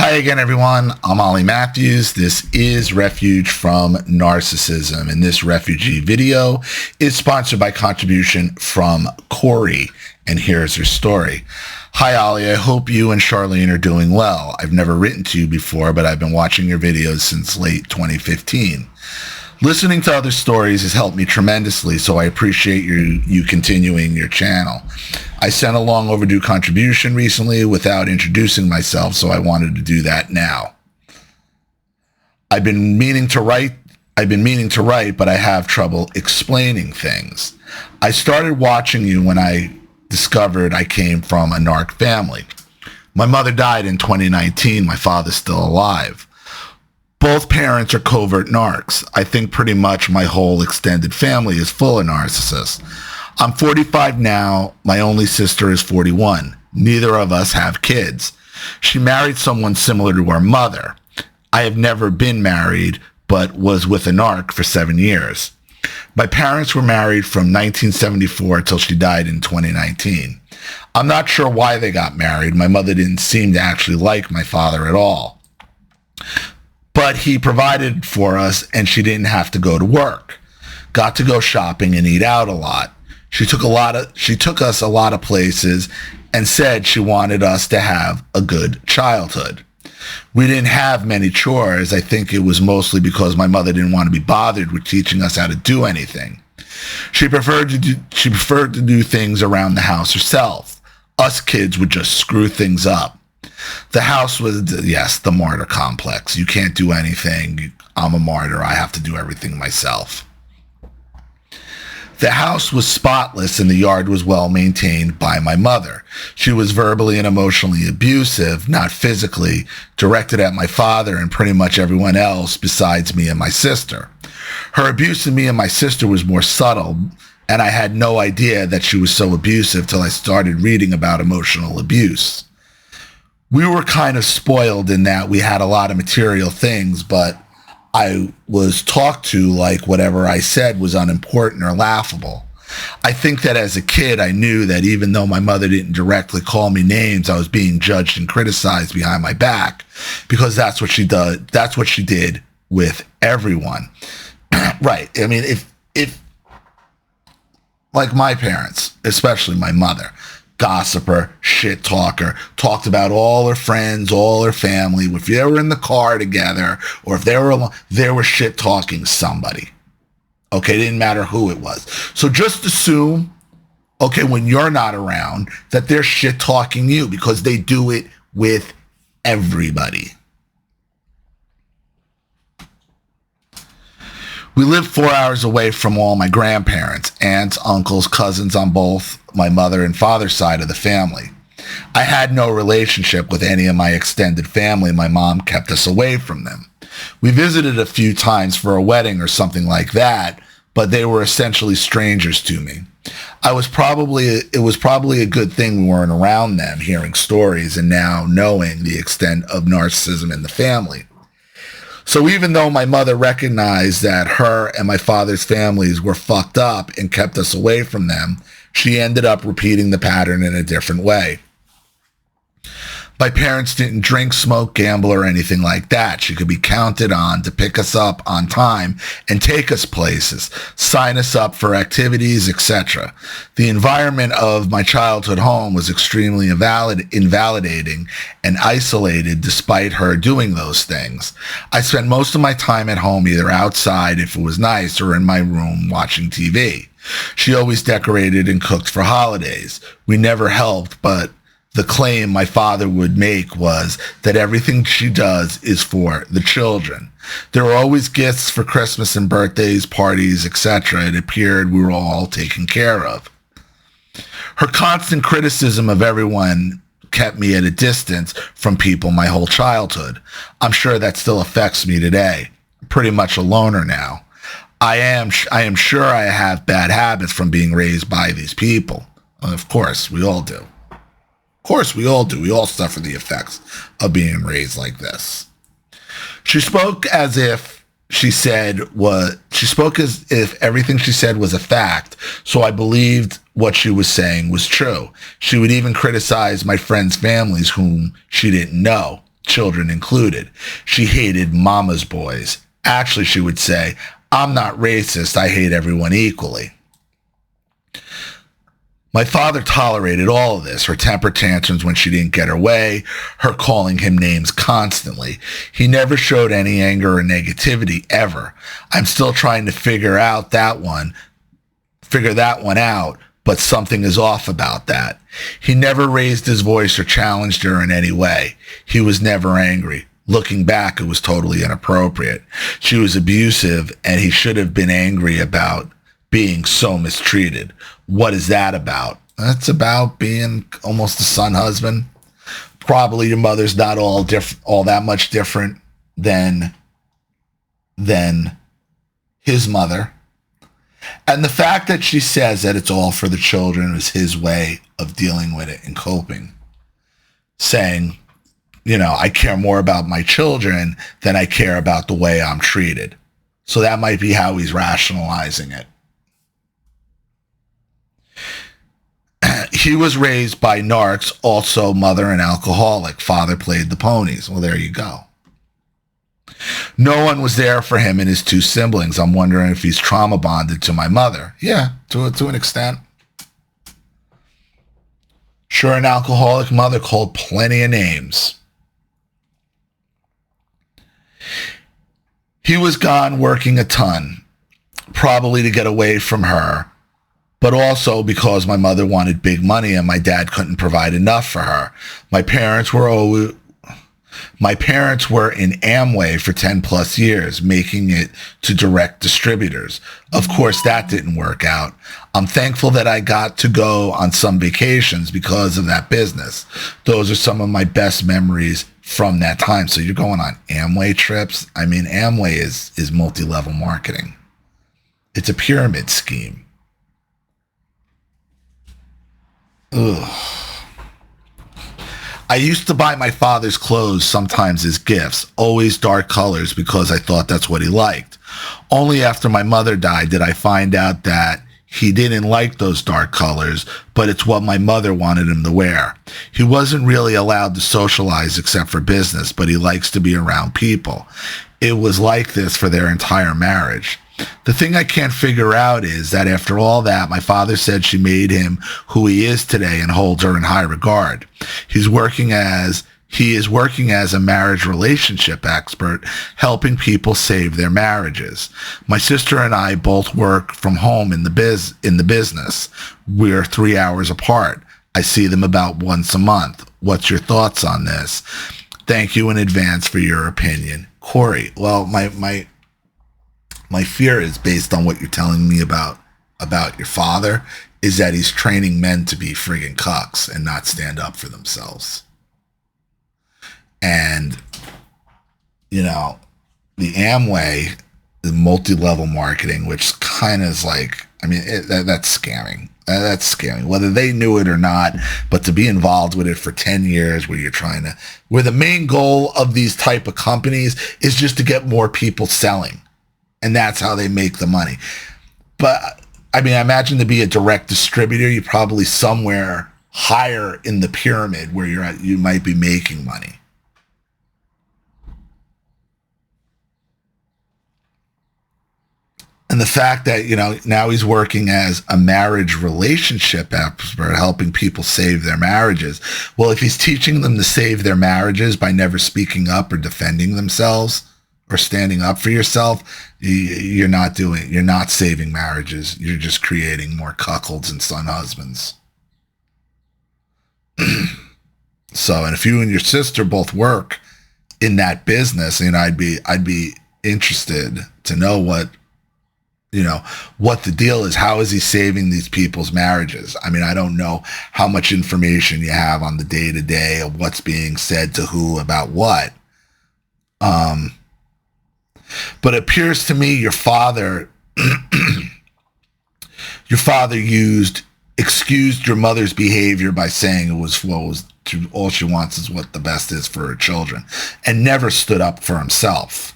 Hi again, everyone. I'm olliemathews. This is Refuge from Narcissism, and this refugee video is sponsored by contribution from Corey, and here's her story. Hi, Ollie. I hope you and Charlene are doing well. I've never written to you before, but I've been watching your videos since late 2015. Listening to other stories has helped me tremendously, so I appreciate you continuing your channel. I sent a long overdue contribution recently without introducing myself, so I wanted to do that now. I've been meaning to write, but I have trouble explaining things. I started watching you when I discovered I came from a narc family. My mother died in 2019. My father's still alive. Both parents are covert narcs. I think pretty much my whole extended family is full of narcissists. I'm 45 now. My only sister is 41. Neither of us have kids. She married someone similar to our mother. I have never been married, but was with a narc for 7 years. My parents were married from 1974 till she died in 2019. I'm not sure why they got married. My mother didn't seem to actually like my father at all. But he provided for us, and she didn't have to go to work. Got to go shopping and eat out a lot. She took us a lot of places and said she wanted us to have a good childhood. We didn't have many chores. I think it was mostly because my mother didn't want to be bothered with teaching us how to do anything. She preferred to do things around the house herself. Us kids would just screw things up. The house was, yes, the martyr complex. You can't do anything. I'm a martyr. I have to do everything myself. The house was spotless and the yard was well maintained by my mother. She was verbally and emotionally abusive, not physically, directed at my father and pretty much everyone else besides me and my sister. Her abuse of me and my sister was more subtle, and I had no idea that she was so abusive till I started reading about emotional abuse. We were kind of spoiled in that we had a lot of material things, but I was talked to like whatever I said was unimportant or laughable. I think that as a kid, I knew that even though my mother didn't directly call me names, I was being judged and criticized behind my back because that's what she did. That's what she did with everyone. Right. I mean, if like my parents, especially my mother, gossiper, shit talker, talked about all her friends, all her family. If they were in the car together or if they were alone, they were shit talking somebody. Okay, it didn't matter who it was. So just assume, okay, when you're not around, that they're shit talking you because they do it with everybody. We lived 4 hours away from all my grandparents, aunts, uncles, cousins on both my mother and father's side of the family. I had no relationship with any of my extended family. My mom kept us away from them. We visited a few times for a wedding or something like that, but they were essentially strangers to me. It was probably a good thing we weren't around them, hearing stories and now knowing the extent of narcissism in the family. So even though my mother recognized that her and my father's families were fucked up and kept us away from them, she ended up repeating the pattern in a different way. My parents didn't drink, smoke, gamble, or anything like that. She could be counted on to pick us up on time and take us places, sign us up for activities, etc. The environment of my childhood home was extremely invalidating and isolated despite her doing those things. I spent most of my time at home either outside if it was nice or in my room watching TV. She always decorated and cooked for holidays. We never helped, but the claim my father would make was that everything she does is for the children. There were always gifts for Christmas and birthdays, parties, etc. It appeared we were all taken care of. Her constant criticism of everyone kept me at a distance from people my whole childhood. I'm sure that still affects me today. I'm pretty much a loner now. I am sure I have bad habits from being raised by these people. Of course, we all do. Of course, we all do. We all suffer the effects of being raised like this. She spoke as if everything she said was a fact, so I believed what she was saying was true. She would even criticize my friends' families whom she didn't know. children included. She hated mama's boys. Actually, she would say, I'm not racist. I hate everyone equally. My father tolerated all of this, her temper tantrums when she didn't get her way, her calling him names constantly. He never showed any anger or negativity, ever. I'm still trying to figure that one out, but something is off about that. He never raised his voice or challenged her in any way. He was never angry. Looking back, it was totally inappropriate. She was abusive, and he should have been angry about being so mistreated. What is that about? That's about being almost a son husband. Probably your mother's not all that much different than his mother. And the fact that she says that it's all for the children is his way of dealing with it and coping. Saying, I care more about my children than I care about the way I'm treated. So that might be how he's rationalizing it. He was raised by narcs, also mother an alcoholic. Father played the ponies. Well, there you go. No one was there for him and his two siblings. I'm wondering if he's trauma bonded to my mother. Yeah, to an extent. Sure, an alcoholic mother called plenty of names. He was gone working a ton, probably to get away from her, but also because my mother wanted big money and my dad couldn't provide enough for her. My parents were in Amway for 10 plus years, making it to direct distributors. Of course, that didn't work out. I'm thankful that I got to go on some vacations because of that business. Those are some of my best memories from that time. So you're going on Amway trips. I mean, Amway is multi-level marketing. It's a pyramid scheme. Ugh. I used to buy my father's clothes sometimes as gifts, always dark colors because I thought that's what he liked. Only after my mother died did I find out that he didn't like those dark colors, but it's what my mother wanted him to wear. He wasn't really allowed to socialize except for business, but he likes to be around people. It was like this for their entire marriage. The thing I can't figure out is that after all that, my father said she made him who he is today and holds her in high regard. He is working as a marriage relationship expert, helping people save their marriages. My sister and I both work from home in the business. We're 3 hours apart. I see them about once a month. What's your thoughts on this? Thank you in advance for your opinion. Corey, well, my fear is based on what you're telling me about your father, is that he's training men to be friggin' cucks and not stand up for themselves. And, the Amway, the multi-level marketing, which kind of is like, that's scamming. That's scamming, whether they knew it or not, but to be involved with it for 10 years where the main goal of these type of companies is just to get more people selling. And that's how they make the money. But, I imagine to be a direct distributor, you're probably somewhere higher in the pyramid where you might be making money. And the fact that, now he's working as a marriage relationship expert, helping people save their marriages. Well, if he's teaching them to save their marriages by never speaking up or defending themselves or standing up for yourself, you're not saving marriages. You're just creating more cuckolds and son husbands. So, and if you and your sister both work in that business, I'd be interested to know what the deal is. How is he saving these people's marriages? I don't know how much information you have on the day-to-day of what's being said to who about what. But it appears to me your father excused your mother's behavior by saying all she wants is what the best is for her children, and never stood up for himself.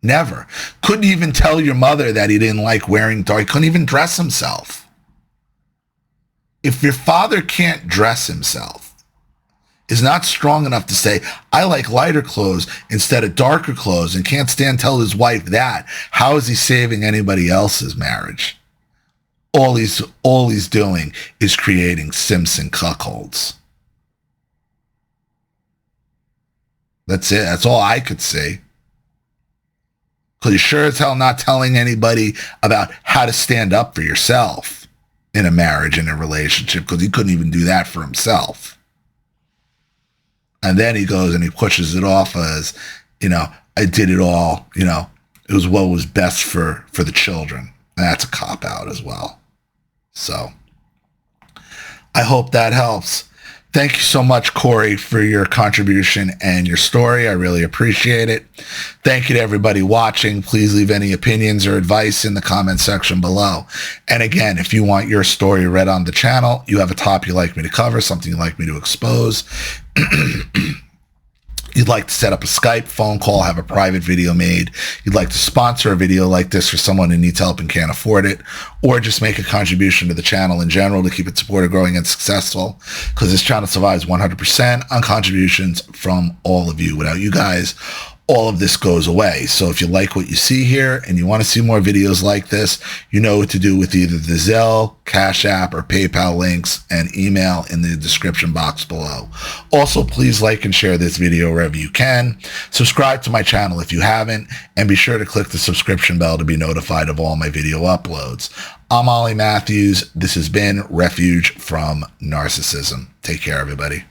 Never. Couldn't even tell your mother that he didn't like wearing dark. He couldn't even dress himself. If your father can't dress himself is not strong enough to say, I like lighter clothes instead of darker clothes, and can't stand tell his wife that, how is he saving anybody else's marriage? All he's doing is creating simps and cuckolds. That's it. That's all I could see. Because you're sure as hell not telling anybody about how to stand up for yourself in a marriage, in a relationship, because he couldn't even do that for himself. And then he goes and he pushes it off as, I did it all, it was what was best for the children. And that's a cop-out as well. So I hope that helps. Thank you so much, Corey, for your contribution and your story. I really appreciate it. Thank you to everybody watching. Please leave any opinions or advice in the comment section below. And again, if you want your story read on the channel, you have a topic you'd like me to cover, something you'd like me to expose, you'd like to set up a Skype phone call, have a private video made, you'd like to sponsor a video like this for someone who needs help and can't afford it, or just make a contribution to the channel in general to keep it supported, growing, and successful, because this channel survives 100% on contributions from all of you. Without you guys, all of this goes away. So if you like what you see here and you want to see more videos like this, you know what to do with either the Zelle, Cash App, or PayPal links and email in the description box below. Also, please like and share this video wherever you can. Subscribe to my channel if you haven't, and be sure to click the subscription bell to be notified of all my video uploads. I'm Ollie Matthews. This has been Refuge from Narcissism. Take care, everybody.